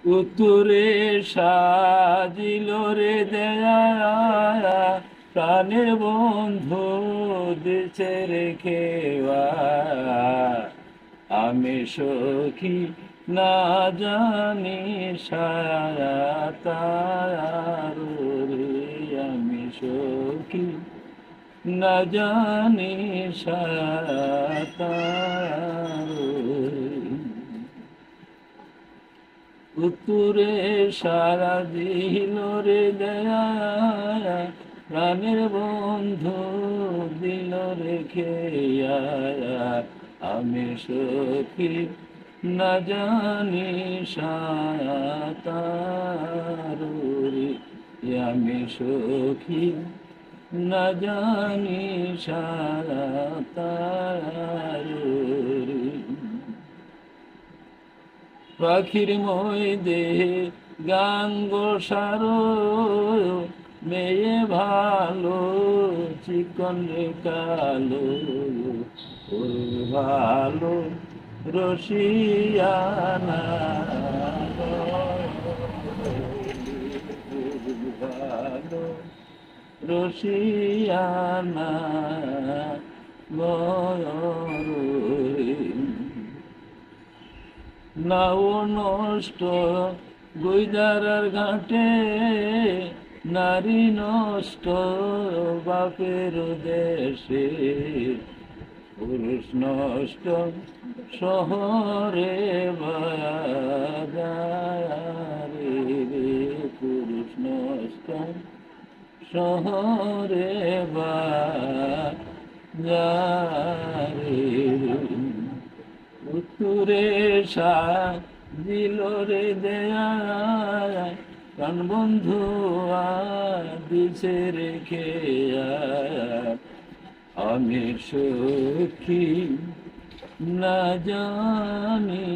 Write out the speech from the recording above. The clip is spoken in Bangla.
উত্তরে সাজিল রে দেয়া প্রাণের বন্ধু দেশে রেখে আমি সখী না জানি সায়াতার রে আমি সখী না জানি সায়াতার উত্তরে সারা দিল রে দেয়া প্রাণের বন্ধু দিল রেখে আমি সখী না জানি সাতার আমি সখী না জানি সাতার পাখির মই দেহে গান গোসার মেয়ে ভালো চিকন রে কালো ওর ভালো রসিয়ানা ভালো রসিয়ানা নাও নষ্ট গুইদারার ঘাটে নারী নষ্ট বাপের দেশে পুরুষ নষ্ট শহরে বাজারে রে পুরুষ নষ্ট শহরে বাজারে উত্তরে সাজিল রে দেয়া প্রাণ বন্ধু দিছে রেখে আমি সখী না জানি